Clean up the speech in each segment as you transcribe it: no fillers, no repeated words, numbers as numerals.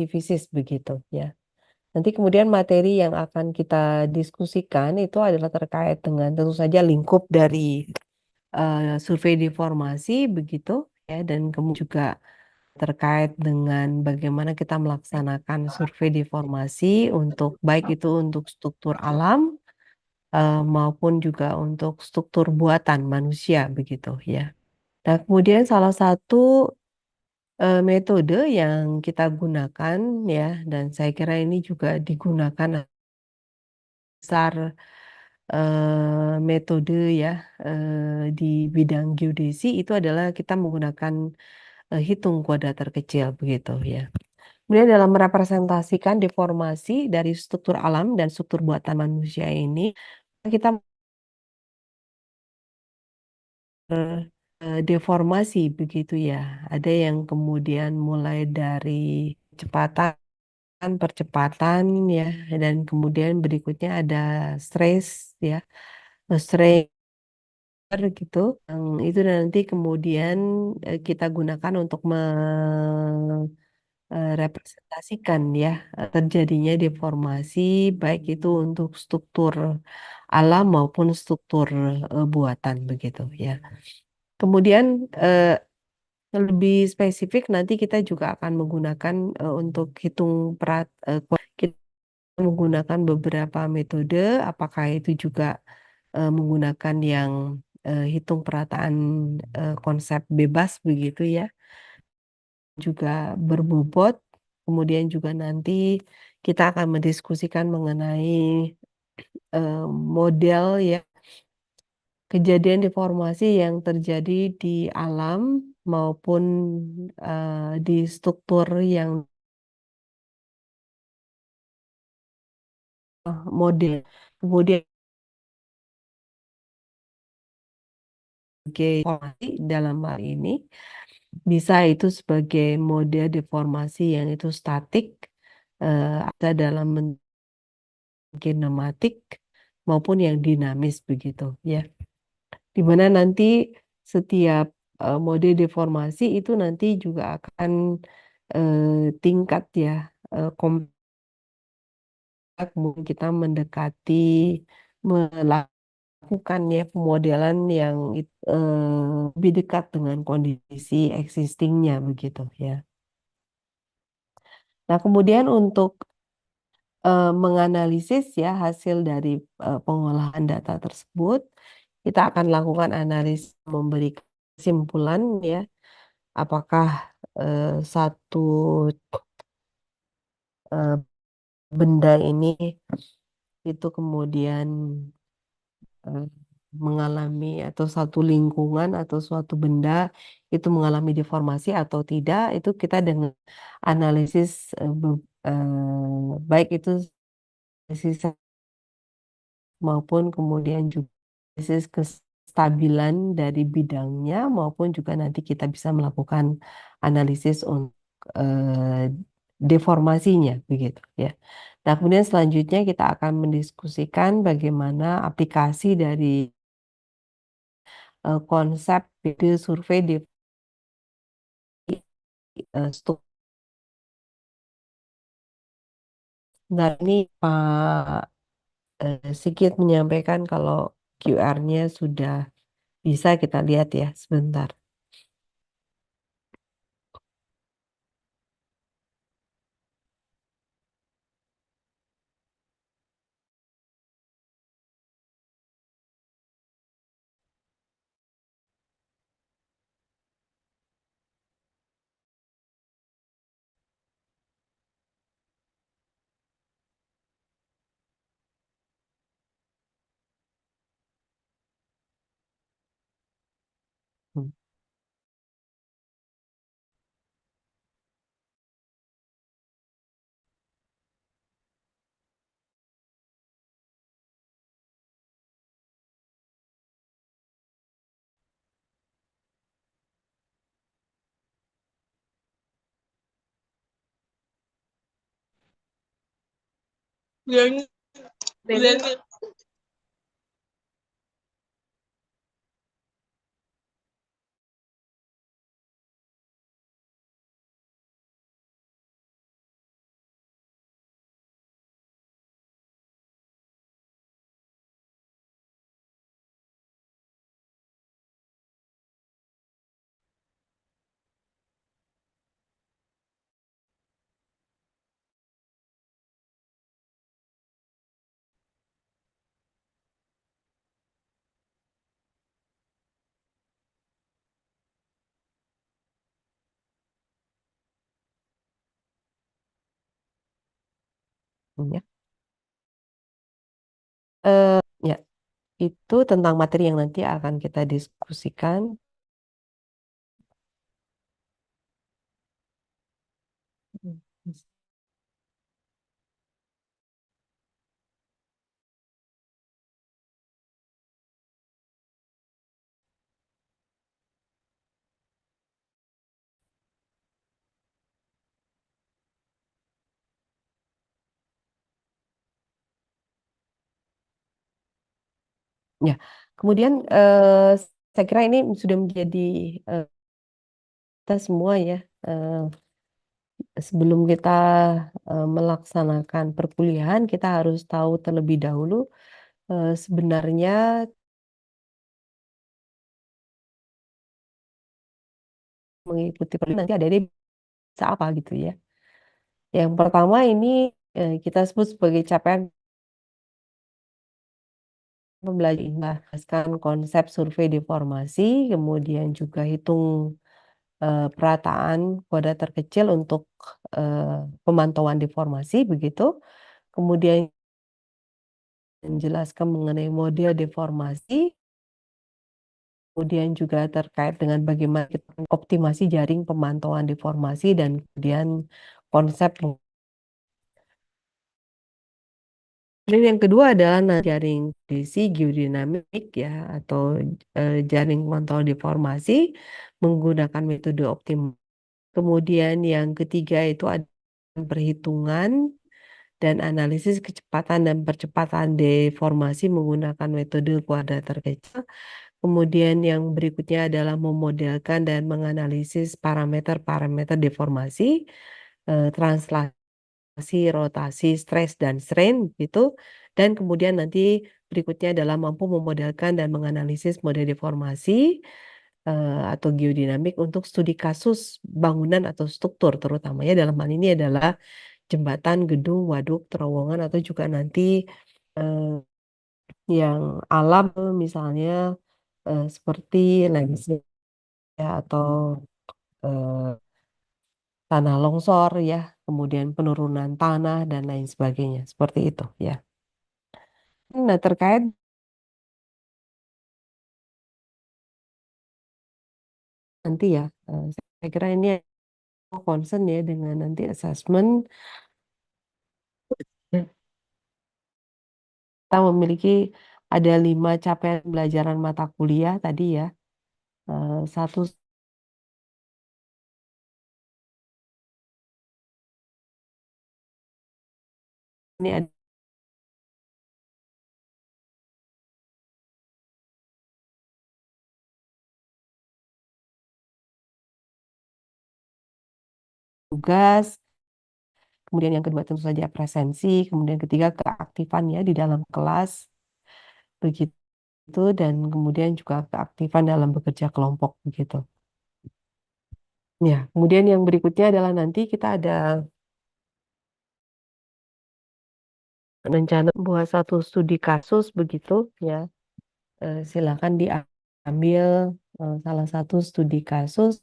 fisis begitu ya. Nanti kemudian materi yang akan kita diskusikan itu adalah terkait dengan tentu saja lingkup dari survei deformasi begitu ya, dan kemudian juga terkait dengan bagaimana kita melaksanakan survei deformasi untuk baik itu untuk struktur alam maupun juga untuk struktur buatan manusia begitu ya. Nah, kemudian salah satu metode yang kita gunakan ya, dan saya kira ini juga digunakan besar metode ya di bidang geodesi itu adalah kita menggunakan hitung kuadrat kecil begitu ya. Kemudian dalam merepresentasikan deformasi dari struktur alam dan struktur buatan manusia ini, kita deformasi begitu ya. Ada yang kemudian mulai dari percepatan ya, dan kemudian berikutnya ada stress ya, strain gitu. Yang itu nanti kemudian kita gunakan untuk representasikan ya terjadinya deformasi baik itu untuk struktur alam maupun struktur buatan begitu ya. Kemudian lebih spesifik nanti kita juga akan menggunakan untuk hitung kita menggunakan beberapa metode, apakah itu juga menggunakan yang hitung perataan konsep bebas begitu ya, juga berbobot. Kemudian juga nanti kita akan mendiskusikan mengenai model ya kejadian deformasi yang terjadi di alam maupun di struktur yang model. Kemudian sebagai deformasi dalam hal ini bisa itu sebagai model deformasi yang itu statik ada dalam bentuk kinematik maupun yang dinamis begitu ya. Di mana nanti setiap mode deformasi itu nanti juga akan tingkat ya kompleks, kemudian kita mendekati melakukan ya pemodelan yang lebih dekat dengan kondisi existingnya begitu ya. Nah, kemudian untuk menganalisis ya hasil dari pengolahan data tersebut, kita akan lakukan analisis memberi kesimpulan ya, apakah satu eh, benda ini itu kemudian eh, mengalami atau satu lingkungan atau suatu benda itu mengalami deformasi atau tidak, itu kita dengan analisis baik itu analisis maupun kemudian juga analisis kestabilan dari bidangnya maupun juga nanti kita bisa melakukan analisis untuk deformasinya begitu ya. Nah, kemudian selanjutnya kita akan mendiskusikan bagaimana aplikasi dari konsep ide survei di struktur. Nah, ini Pak Sigit menyampaikan kalau QR-nya sudah bisa kita lihat ya sebentar. Hmm. Bilangnya, bilangnya. Ya. Eh, ya, itu tentang materi yang nanti akan kita diskusikan. Ya, kemudian saya kira ini sudah menjadi eh, kita semua ya. Sebelum kita melaksanakan perkuliahan, kita harus tahu terlebih dahulu sebenarnya mengikuti perkuliahan nanti ada bisa apa gitu ya. Yang pertama ini kita sebut sebagai capaian pembelajaran, menjelaskan konsep survei deformasi, kemudian juga hitung perataan kuadrat terkecil untuk pemantauan deformasi begitu. Kemudian menjelaskan mengenai model deformasi, kemudian juga terkait dengan bagaimana kita optimasi jaring pemantauan deformasi dan kemudian konsep. Dan yang kedua adalah jaring kondisi geodinamik ya atau jaring pemantauan deformasi menggunakan metode optimal. Kemudian yang ketiga itu ada perhitungan dan analisis kecepatan dan percepatan deformasi menggunakan metode kuadrat terkecil. Kemudian yang berikutnya adalah memodelkan dan menganalisis parameter-parameter deformasi, translasi, rotasi, stres, dan strain gitu. Dan kemudian nanti berikutnya adalah mampu memodelkan dan menganalisis model deformasi atau geodinamik untuk studi kasus bangunan atau struktur, terutamanya dalam hal ini adalah jembatan, gedung, waduk, terowongan, atau juga nanti eh, yang alam misalnya seperti landscape ya, atau eh, tanah longsor ya, kemudian penurunan tanah dan lain sebagainya, seperti itu ya. Nah, terkait nanti ya, saya kira ini concern ya dengan nanti assessment. Kita memiliki ada 5 capaian pembelajaran mata kuliah tadi ya. Satu ini ada tugas, kemudian yang kedua tentu saja presensi, kemudian ketiga keaktifan ya di dalam kelas, begitu, dan kemudian juga keaktifan dalam bekerja kelompok begitu. Ya, kemudian yang berikutnya adalah nanti kita ada rencana buat satu studi kasus begitu ya. Silakan diambil salah satu studi kasus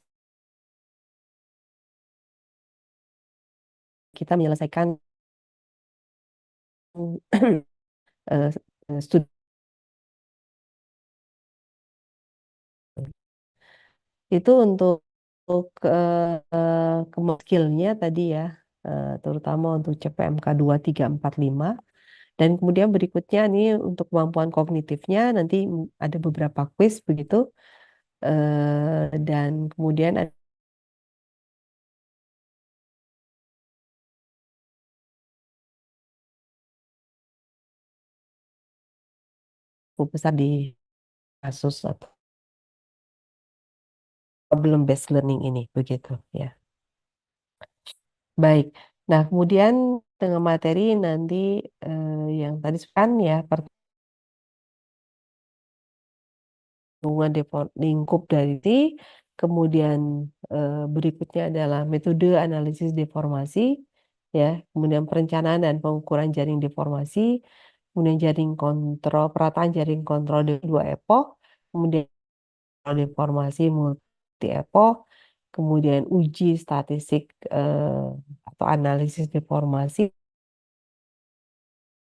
kita menyelesaikan eh, studi itu untuk skillnya tadi ya, terutama untuk CPMK 2345. Dan kemudian berikutnya nih untuk kemampuan kognitifnya nanti ada beberapa quiz begitu. Dan kemudian ada cukup besar di kasus atau problem based learning ini begitu ya. Baik. Nah, kemudian dengan materi nanti yang tadi kan ya pertemuan lingkup dari T, kemudian berikutnya adalah metode analisis deformasi, ya, kemudian perencanaan dan pengukuran jaring deformasi, kemudian jaring kontrol, perataan jaring kontrol di 2 epoch, kemudian deformasi multi epoch, kemudian uji statistik atau analisis deformasi,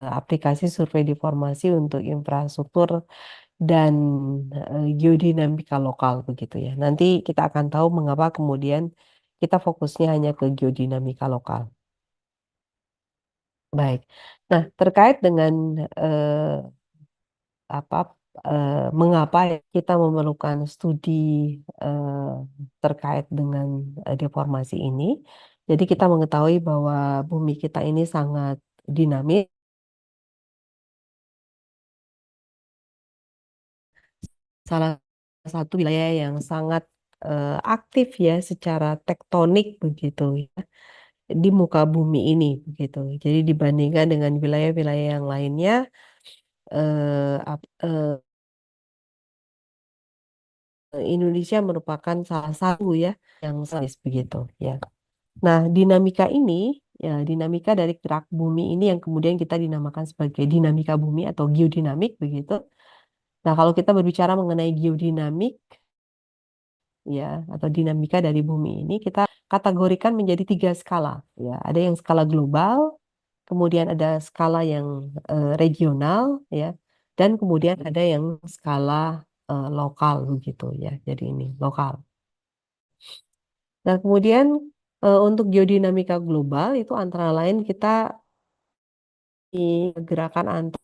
aplikasi survei deformasi untuk infrastruktur dan geodinamika lokal begitu ya. Nanti kita akan tahu mengapa kemudian kita fokusnya hanya ke geodinamika lokal. Baik. Nah, terkait dengan apa mengapa kita memerlukan studi eh, terkait dengan deformasi ini. Jadi kita mengetahui bahwa bumi kita ini sangat dinamis. Salah satu wilayah yang sangat aktif ya secara tektonik begitu ya di muka bumi ini begitu. Jadi dibandingkan dengan wilayah-wilayah yang lainnya, Indonesia merupakan salah satu ya yang sains begitu ya. Nah, dinamika ini ya dinamika dari gerak bumi ini yang kemudian kita dinamakan sebagai dinamika bumi atau geodinamik begitu. Nah, kalau kita berbicara mengenai geodinamik ya atau dinamika dari bumi ini kita kategorikan menjadi tiga skala ya. Ada yang skala global, kemudian ada skala yang regional ya, dan kemudian ada yang skala lokal begitu ya. Jadi ini lokal. Nah, kemudian untuk geodinamika global itu antara lain kita di gerakan antar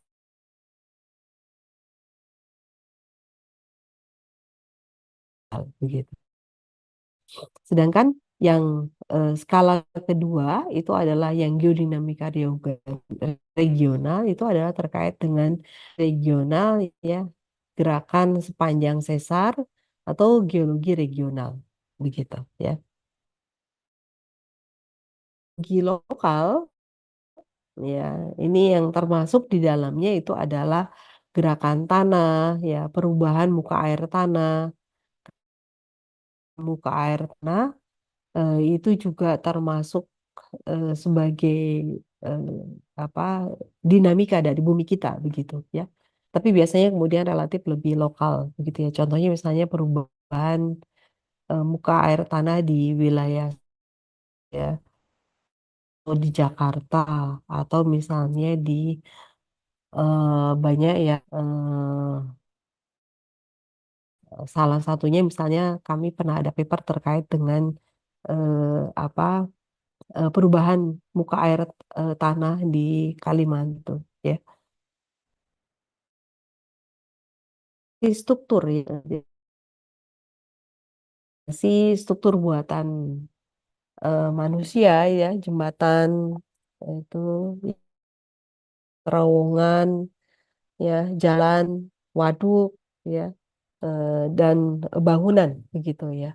begitu. Sedangkan yang skala kedua itu adalah yang geodinamika regional itu adalah terkait dengan regional ya gerakan sepanjang sesar atau geologi regional begitu ya. Geologi lokal ya ini yang termasuk di dalamnya itu adalah gerakan tanah ya perubahan muka air tanah itu juga termasuk sebagai eh, apa dinamika dari bumi kita begitu ya. Tapi biasanya kemudian relatif lebih lokal begitu ya. Contohnya misalnya perubahan muka air tanah di wilayah ya atau di Jakarta atau misalnya di banyak ya salah satunya misalnya kami pernah ada paper terkait dengan apa perubahan muka air tanah di Kalimantan ya. Di struktur ya, si struktur buatan manusia ya, jembatan itu terowongan ya, jalan, waduk ya, dan bangunan begitu ya.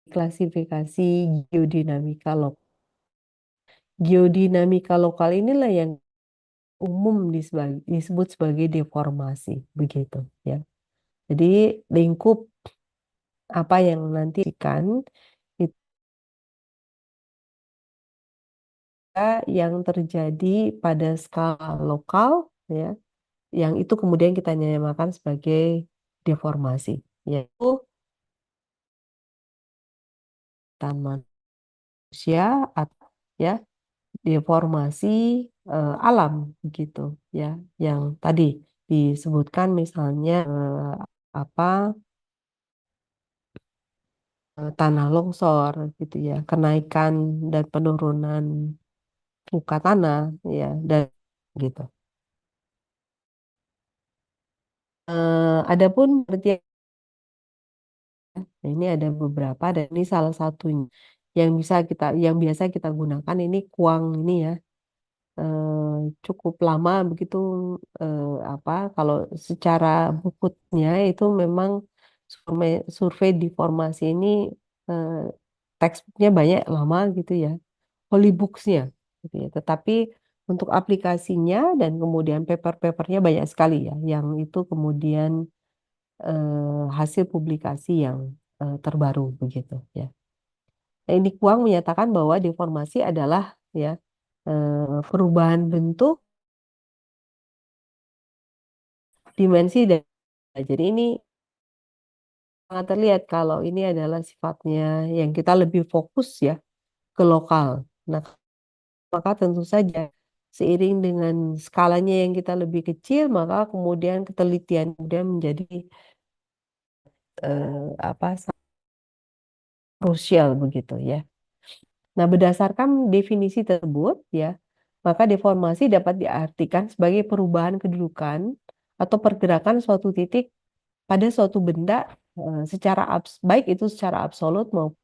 Klasifikasi geodinamika lokal. Geodinamika lokal inilah yang umum disebut sebagai deformasi begitu ya. Jadi lingkup apa yang nanti akan itu yang terjadi pada skala lokal ya, yang itu kemudian kita nyamakan sebagai deformasi, yaitu taman manusia atau ya deformasi alam gitu ya, yang tadi disebutkan misalnya apa tanah longsor gitu ya, kenaikan dan penurunan muka tanah ya dan gitu. Adapun penelitian ini ada beberapa dan ini salah satunya yang biasa kita gunakan ini kuang ini ya cukup lama begitu eh, apa kalau secara bukutnya itu memang survei deformasi ini eh, textbooknya banyak lama gitu ya holy books-nya gitu ya tetapi untuk aplikasinya dan kemudian paper-papernya banyak sekali ya yang itu kemudian hasil publikasi yang terbaru begitu ya. Ini Kuang menyatakan bahwa deformasi adalah ya perubahan bentuk, dimensi dan jadi ini sangat terlihat kalau ini adalah sifatnya yang kita lebih fokus ya ke lokal. Nah, maka tentu saja seiring dengan skalanya yang kita lebih kecil, maka kemudian ketelitian kemudian menjadi apa krusial begitu ya. Nah, berdasarkan definisi tersebut ya, maka deformasi dapat diartikan sebagai perubahan kedudukan atau pergerakan suatu titik pada suatu benda secara baik itu secara absolut maupun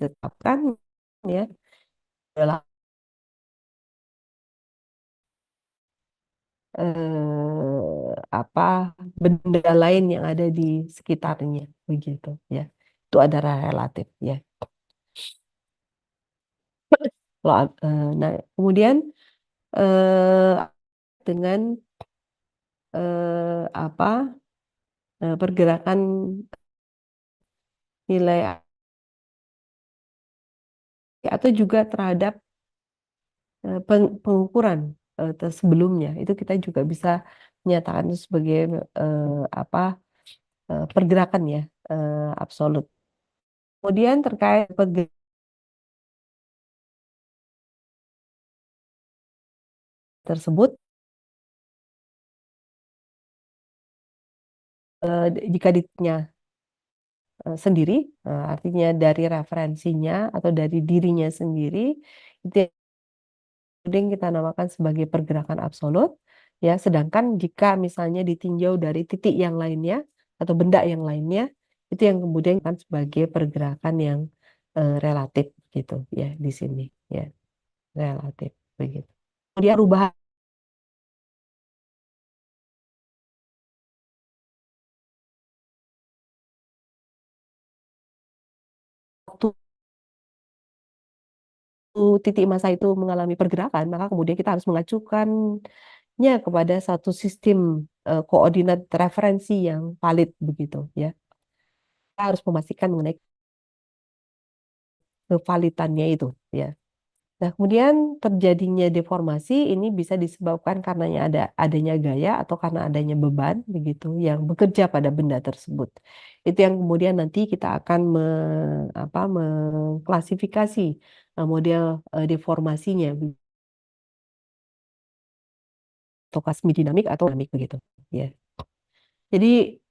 ditetapkan ya adalah apa benda lain yang ada di sekitarnya begitu ya. Itu adalah relatif ya. Nah, kemudian eh, dengan apa pergerakan nilai atau juga terhadap pengukuran sebelumnya itu kita juga bisa menyatakan itu sebagai apa pergerakan ya absolut. Kemudian terkait pergerakan tersebut jika ditanya sendiri artinya dari referensinya atau dari dirinya sendiri itu yang kemudian kita namakan sebagai pergerakan absolut ya, sedangkan jika misalnya ditinjau dari titik yang lainnya atau benda yang lainnya itu yang kemudian kan sebagai pergerakan yang relatif gitu ya di sini ya, relatif begitu. Kemudian perubahan waktu titik masa itu mengalami pergerakan, maka kemudian kita harus mengacukannya kepada satu sistem koordinat referensi yang valid begitu ya. Kita harus memastikan mengenai kevalitannya itu ya. Nah, kemudian terjadinya deformasi ini bisa disebabkan karena adanya gaya atau karena adanya beban begitu yang bekerja pada benda tersebut. Itu yang kemudian nanti kita akan mengklasifikasi model deformasinya atau semi dinamik atau dinamik begitu ya. Jadi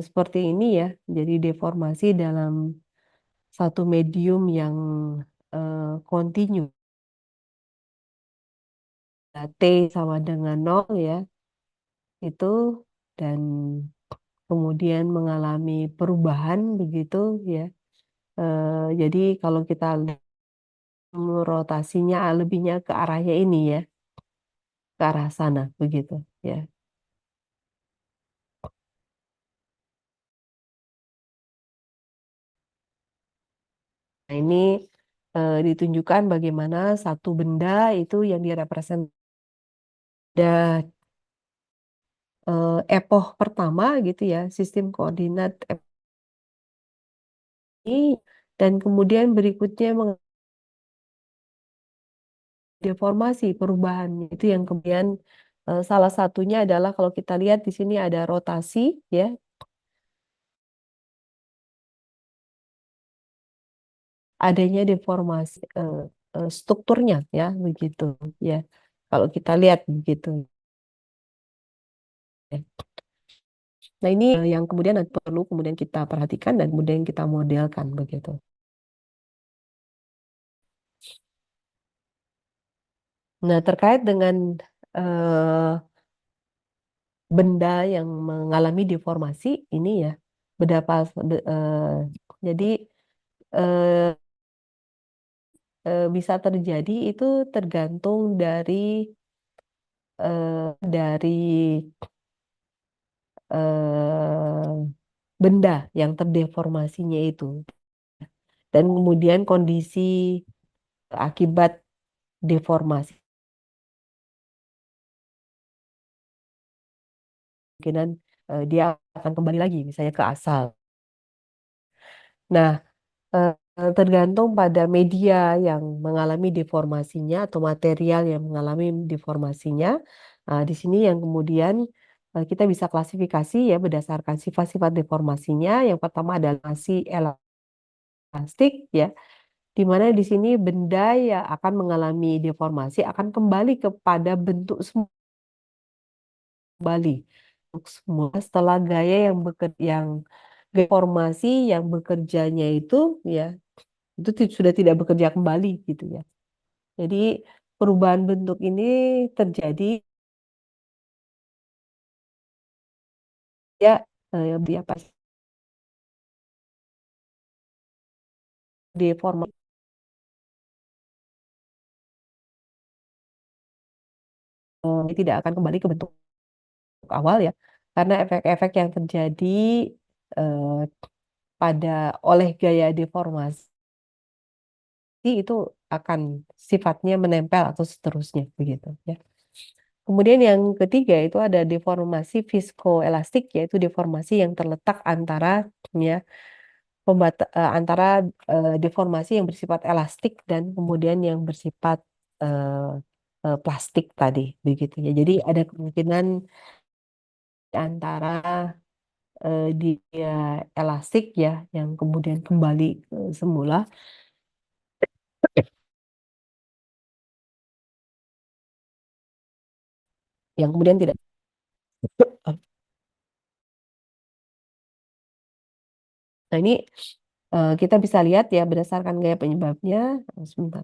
seperti ini ya. Jadi deformasi dalam satu medium yang kontinu. T sama dengan nol ya itu dan kemudian mengalami perubahan begitu ya. Jadi kalau kita lihat rotasinya lebihnya ke arahnya ini ya, ke arah sana begitu ya. Nah, ini ditunjukkan bagaimana satu benda itu yang direpresentasi epoch pertama gitu ya, sistem koordinat ini dan kemudian berikutnya deformasi perubahannya itu yang kemudian salah satunya adalah kalau kita lihat di sini ada rotasi ya, adanya deformasi strukturnya ya begitu ya. Kalau kita lihat begitu ya. Nah, ini yang kemudian nanti perlu kemudian kita perhatikan dan kemudian kita modelkan begitu. Nah, terkait dengan eh, benda yang mengalami deformasi ini ya, beberapa jadi eh, bisa terjadi itu tergantung dari eh, benda yang terdeformasinya itu dan kemudian kondisi akibat deformasi kemungkinan dia akan kembali lagi misalnya ke asal. Nah, tergantung pada media yang mengalami deformasinya atau material yang mengalami deformasinya. Di sini yang kemudian kita bisa klasifikasi ya berdasarkan sifat-sifat deformasinya. Yang pertama adalah masih elastik ya, di mana di sini benda yang akan mengalami deformasi akan kembali kepada bentuk semula kembali. Bentuk semula setelah gaya yang deformasi yang bekerjanya itu ya itu sudah tidak bekerja kembali gitu ya. Jadi perubahan bentuk ini terjadi ya di apa deformasi tidak akan kembali ke bentuk awal ya, karena efek-efek yang terjadi eh, pada oleh gaya deformasi itu akan sifatnya menempel atau seterusnya begitu ya. Kemudian yang ketiga itu ada deformasi viskoelastik, yaitu deformasi yang terletak antara ya antara deformasi yang bersifat elastik dan kemudian yang bersifat eh, plastik tadi begitu ya. Jadi ada kemungkinan antara dia elastik ya yang kemudian kembali semula yang kemudian tidak. Nah ini kita bisa lihat ya berdasarkan gaya penyebabnya. Sebentar.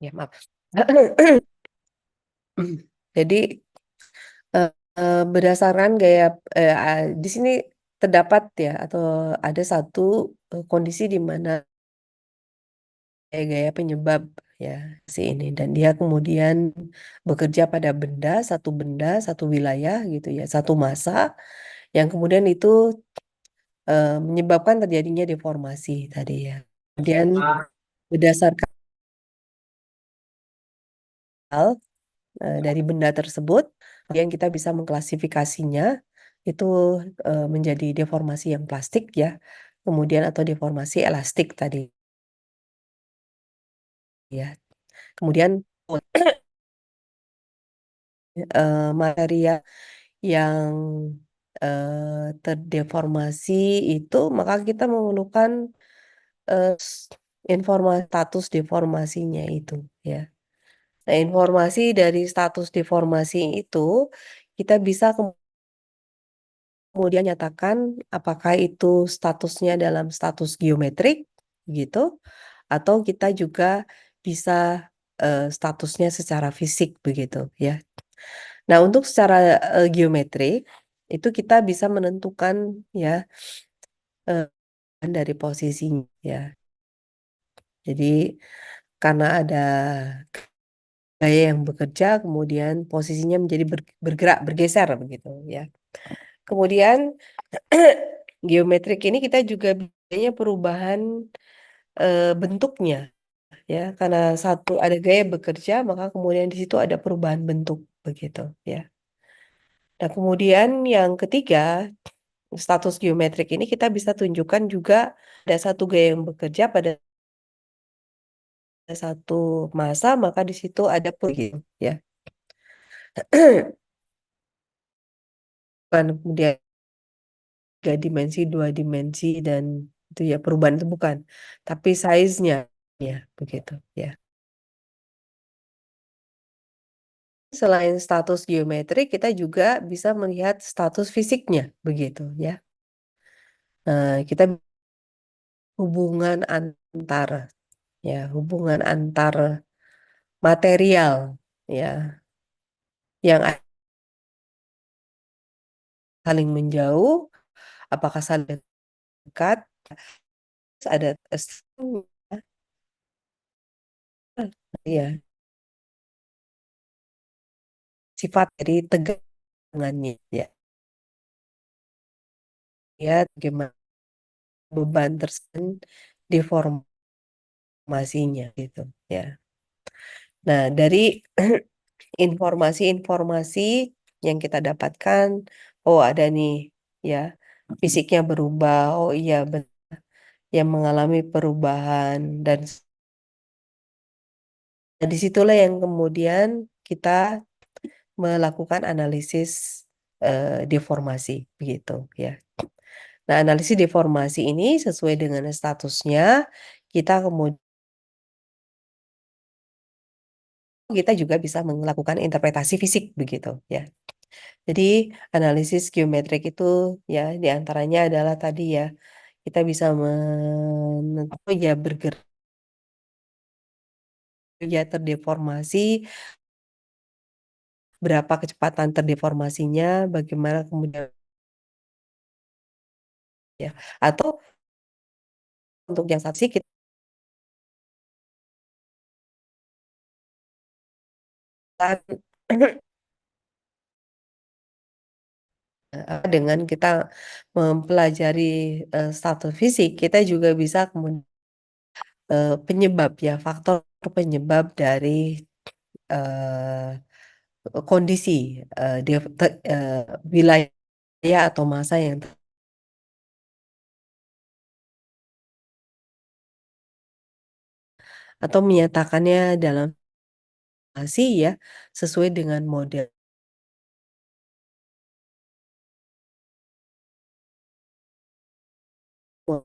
Ya maaf. Jadi berdasarkan gaya di sini terdapat ya atau ada satu kondisi di mana gaya penyebab ya si ini dan dia kemudian bekerja pada benda, satu wilayah gitu ya, satu massa yang kemudian itu menyebabkan terjadinya deformasi tadi ya. Kemudian berdasarkan hal dari benda tersebut, kemudian kita bisa mengklasifikasinya itu menjadi deformasi yang plastik ya, kemudian atau deformasi elastik tadi ya. Kemudian material yang terdeformasi itu maka kita memerlukan informasi status deformasinya itu ya. Nah, informasi dari status deformasi itu kita bisa kemudian nyatakan apakah itu statusnya dalam status geometrik gitu atau kita juga bisa statusnya secara fisik begitu ya. Nah, untuk secara geometrik itu kita bisa menentukan ya eh, dari posisinya ya. Jadi karena ada gaya yang bekerja kemudian posisinya menjadi bergerak bergeser begitu ya. Kemudian geometrik ini kita juga biasanya perubahan bentuknya ya karena satu ada gaya bekerja maka kemudian di situ ada perubahan bentuk begitu ya. Nah, kemudian yang ketiga, status geometrik ini kita bisa tunjukkan juga ada satu gaya yang bekerja pada satu masa, maka di situ ada perubahan ya. Kemudian 3 dimensi, 2 dimensi, dan itu ya, perubahan itu bukan, tapi size-nya ya begitu ya. Selain status geometrik, kita juga bisa melihat status fisiknya begitu ya. Kita hubungan antar ya, hubungan antar material ya yang saling menjauh, apakah saling dekat, ada ya sifat dari tegangannya ya, ya bagaimana beban tersebut deformasinya gitu ya. Nah, dari informasi-informasi yang kita dapatkan, oh ada nih ya fisiknya berubah, oh iya benar yang mengalami perubahan dan disitulah yang kemudian kita melakukan analisis deformasi begitu ya. Nah, analisis deformasi ini sesuai dengan statusnya kita kemudian kita juga bisa melakukan interpretasi fisik begitu ya. Jadi analisis geometrik itu ya diantaranya adalah tadi ya kita bisa menentukan ya bergerak ya terdeformasi, berapa kecepatan terdeformasinya, bagaimana kemudian ya. Atau untuk yang saksi kita dengan kita mempelajari status fisik, kita juga bisa kemudian penyebab ya, faktor penyebab dari eh, kondisi wilayah atau masa yang atau menyatakannya dalam masih ya sesuai dengan model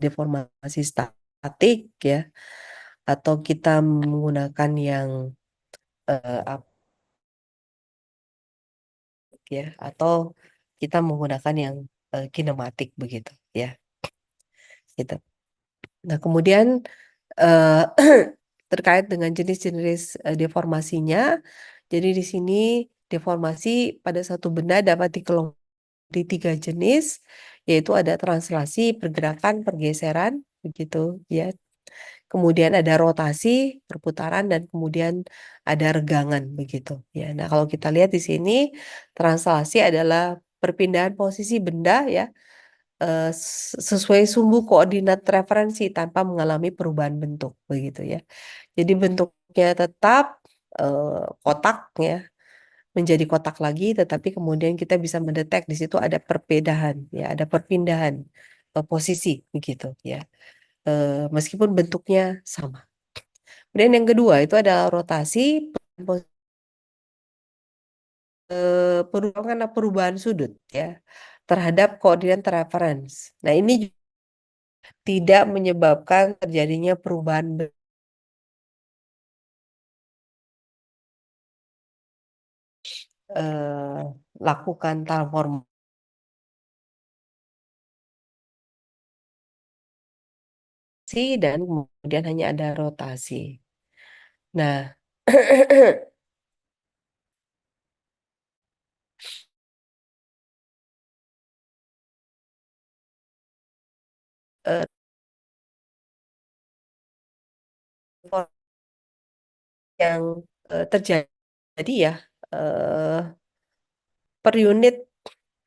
deformasi statik ya, atau kita menggunakan yang apa ya, atau kita menggunakan yang kinematik begitu ya gitu. Nah kemudian eh, terkait dengan jenis-jenis deformasinya, jadi di sini deformasi pada satu benda dapat dikelompokkan di 3 jenis, yaitu ada translasi, pergerakan, pergeseran begitu ya. Kemudian ada rotasi, perputaran, dan kemudian ada regangan begitu ya. Nah, kalau kita lihat di sini translasi adalah perpindahan posisi benda ya sesuai sumbu koordinat referensi tanpa mengalami perubahan bentuk begitu ya. Jadi bentuknya tetap kotak ya, menjadi kotak lagi, tetapi kemudian kita bisa mendetek di situ ada perpedahan ya, ada perpindahan posisi begitu ya. Meskipun bentuknya sama. Kemudian yang kedua itu adalah rotasi perubahan perubahan sudut ya terhadap koordinat reference. Nah, ini tidak menyebabkan terjadinya perubahan lakukan transformasi dan kemudian hanya ada rotasi. Nah, eh, yang terjadi ya eh, per unit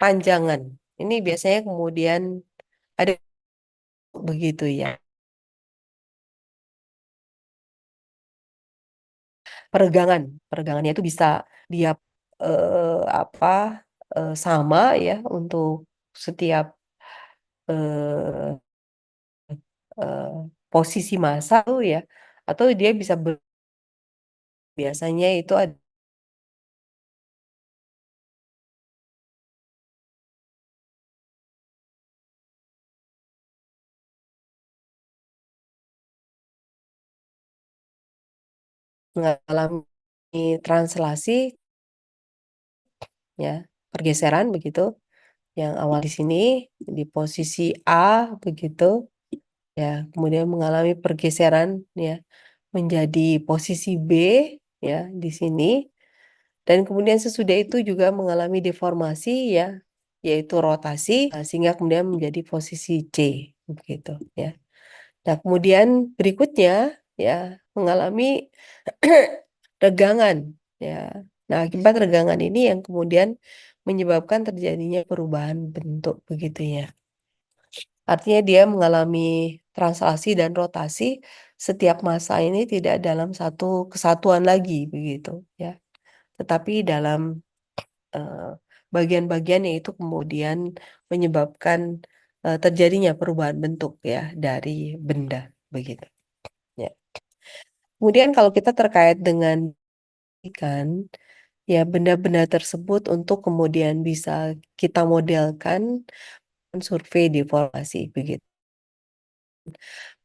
panjangan. Ini biasanya kemudian ada begitu ya. Peregangan, peregangannya itu bisa dia apa sama ya untuk setiap eh, eh, posisi massa tuh ya, atau dia bisa biasanya itu ada mengalami translasi ya, pergeseran begitu. Yang awal di sini di posisi A begitu ya, kemudian mengalami pergeseran ya menjadi posisi B ya di sini. Dan kemudian sesudah itu juga mengalami deformasi ya, yaitu rotasi, sehingga kemudian menjadi posisi C, begitu ya. Nah, kemudian berikutnya ya mengalami regangan ya. Nah, akibat regangan ini yang kemudian menyebabkan terjadinya perubahan bentuk begitu ya. Artinya dia mengalami translasi dan rotasi setiap massa ini tidak dalam satu kesatuan lagi begitu ya. Tetapi dalam eh, bagian-bagian yang itu kemudian menyebabkan terjadinya perubahan bentuk ya dari benda begitu. Ya. Kemudian kalau kita terkait dengan kan ya benda-benda tersebut untuk kemudian bisa kita modelkan survei deformasi begitu.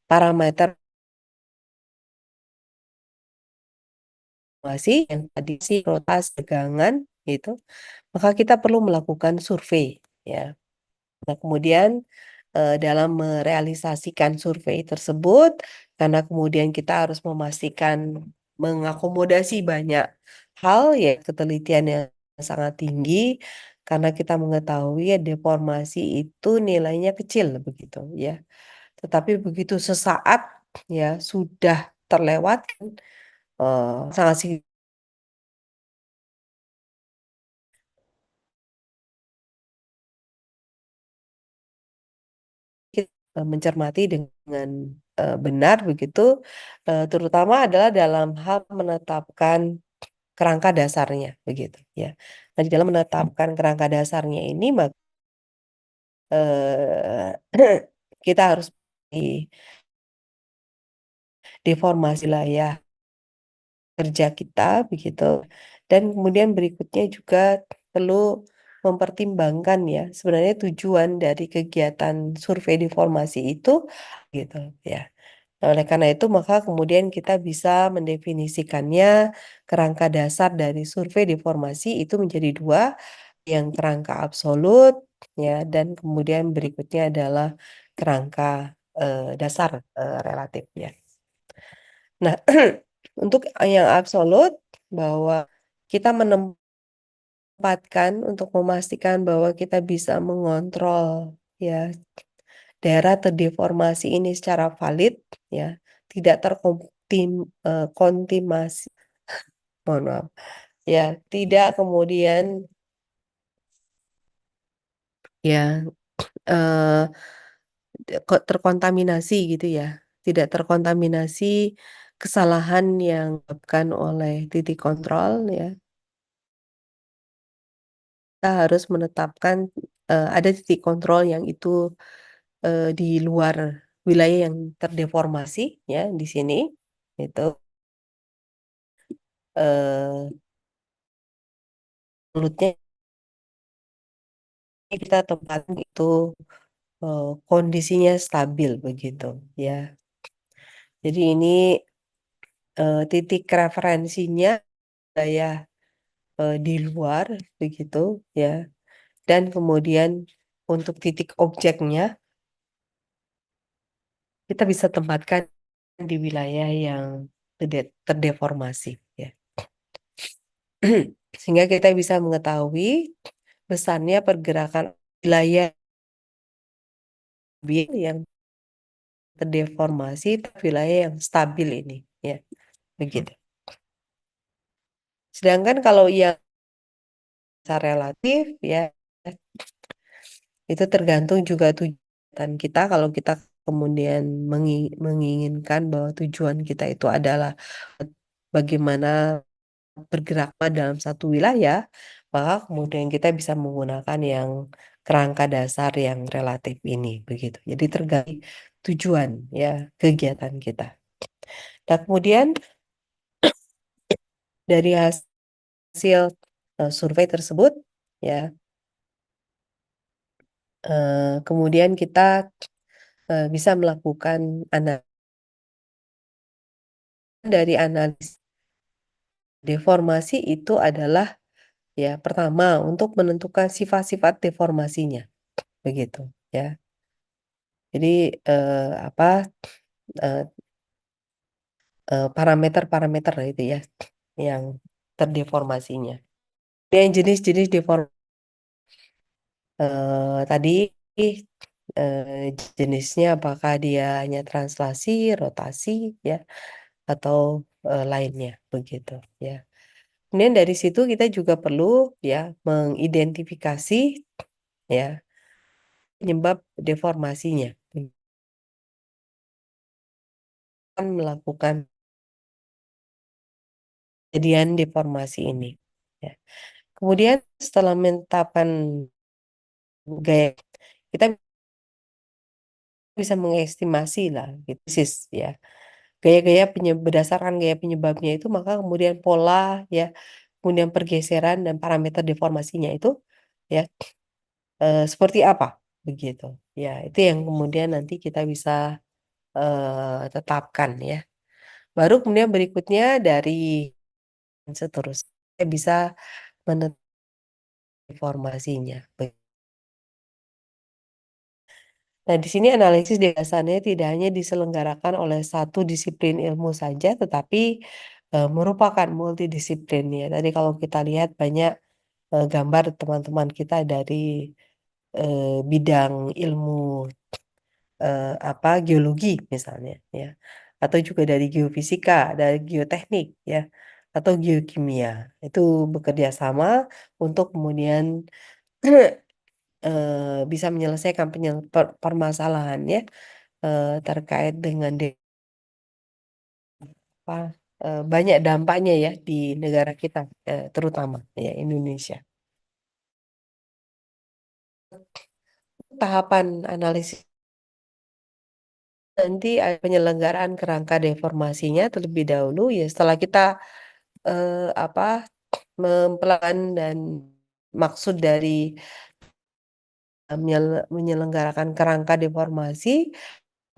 Parameter deformasi yang tadi sih rotasi tegangan gitu, maka kita perlu melakukan survei ya. Nah, kemudian dalam merealisasikan survei tersebut, karena kemudian kita harus memastikan mengakomodasi banyak hal, ya ketelitian yang sangat tinggi, karena kita mengetahui ya deformasi itu nilainya kecil begitu ya. Tetapi begitu sesaat ya sudah terlewatkan sangat signifikan mencermati dengan benar begitu, terutama adalah dalam hal menetapkan kerangka dasarnya begitu ya. Nah, di dalam menetapkan kerangka dasarnya ini maka kita harus deformasi layar kerja kita begitu. Dan kemudian berikutnya juga perlu mempertimbangkan ya sebenarnya tujuan dari kegiatan survei deformasi itu gitu ya. Nah, oleh karena itu, maka kemudian kita bisa mendefinisikannya kerangka dasar dari survei deformasi itu menjadi dua, yang kerangka absolut, ya, dan kemudian berikutnya adalah kerangka dasar relatif, ya. Nah, untuk yang absolut bahwa kita untuk memastikan bahwa kita bisa mengontrol, ya, daerah terdeformasi ini secara valid ya, tidak kontimasi, mohon maaf ya, tidak kemudian ya eh, terkontaminasi gitu ya, tidak terkontaminasi kesalahan yang dilakukan oleh titik kontrol ya. Kita harus menetapkan ada titik kontrol yang itu di luar wilayah yang terdeformasi ya di sini itu eh mulutnya kita tempatkan itu kondisinya stabil begitu ya. Jadi ini titik referensinya saya di luar begitu ya. Dan kemudian untuk titik objeknya kita bisa tempatkan di wilayah yang terdeformasi ya. Sehingga kita bisa mengetahui besarnya pergerakan wilayah yang terdeformasi wilayah yang stabil ini ya begitu. Sedangkan kalau yang secara relatif ya itu tergantung juga tujuan kita. Kalau kita kemudian menginginkan bahwa tujuan kita itu adalah bagaimana bergerak dalam satu wilayah, maka kemudian kita bisa menggunakan yang kerangka dasar yang relatif ini begitu. Jadi tergantung tujuan ya kegiatan kita. Dan kemudian dari hasil survei tersebut ya kemudian kita bisa melakukan dari analis Deformasi itu adalah ya pertama untuk menentukan sifat-sifat deformasinya, begitu ya. Jadi apa eh, parameter-parameter itu ya yang terdeformasinya. Yang jenis-jenis deformasi tadi jenisnya apakah dia hanya translasi, rotasi ya atau lainnya begitu ya. Kemudian dari situ kita juga perlu ya mengidentifikasi ya penyebab deformasinya. Akan melakukan kejadian deformasi ini. Ya. Kemudian setelah menetapkan gaya, kita bisa mengestimasi lah, gitu, ya. Gaya-gaya berdasarkan gaya penyebabnya itu, maka kemudian pola, ya, kemudian pergeseran dan parameter deformasinya itu, ya, seperti apa, begitu. Ya, itu yang kemudian nanti kita bisa tetapkan, ya. Baru kemudian berikutnya dari seterusnya bisa menentukan informasinya. Nah, di sini analisis dasarnya tidak hanya diselenggarakan oleh satu disiplin ilmu saja, tetapi merupakan multidisiplin ya. Tadi kalau kita lihat banyak gambar teman-teman kita dari bidang ilmu apa geologi misalnya ya, atau juga dari geofisika, dari geoteknik ya, atau geokimia. Itu bekerja sama untuk kemudian bisa menyelesaikan permasalahan ya terkait dengan apa, banyak dampaknya ya di negara kita, terutama ya Indonesia. Tahapan analisis nanti ada penyelenggaraan kerangka deformasinya terlebih dahulu ya setelah kita apa mempelajari dan maksud dari menyelenggarakan kerangka deformasi,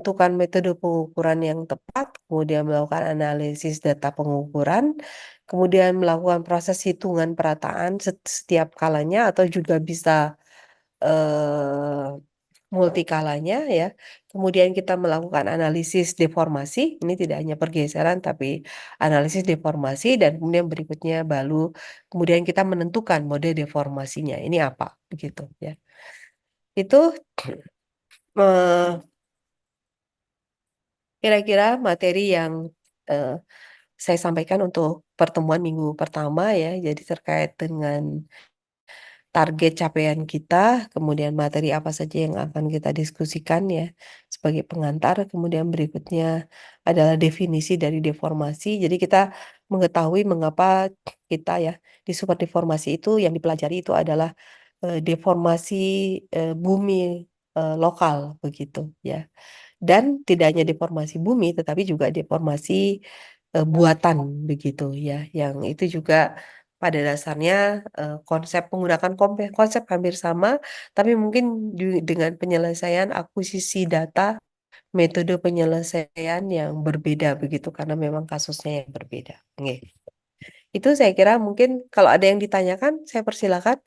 tentukan metode pengukuran yang tepat, kemudian melakukan analisis data pengukuran, kemudian melakukan proses hitungan perataan setiap kalanya atau juga bisa eh, multikalanya ya. Kemudian kita melakukan analisis deformasi, ini tidak hanya pergeseran tapi analisis deformasi dan kemudian berikutnya baru kemudian kita menentukan mode deformasinya. Ini apa begitu ya. Itu eh, kira-kira materi yang eh, saya sampaikan untuk pertemuan minggu pertama ya. Jadi terkait dengan target capaian kita, kemudian materi apa saja yang akan kita diskusikan ya sebagai pengantar. Kemudian berikutnya adalah definisi dari deformasi. Jadi kita mengetahui mengapa kita ya di super deformasi itu yang dipelajari itu adalah deformasi bumi lokal begitu ya. Dan tidak hanya deformasi bumi, tetapi juga deformasi buatan begitu ya, yang itu juga pada dasarnya konsep menggunakan konsep hampir sama, tapi mungkin dengan penyelesaian akuisisi data, metode penyelesaian yang berbeda begitu, karena memang kasusnya yang berbeda. Oke. Itu saya kira mungkin kalau ada yang ditanyakan, saya persilakan.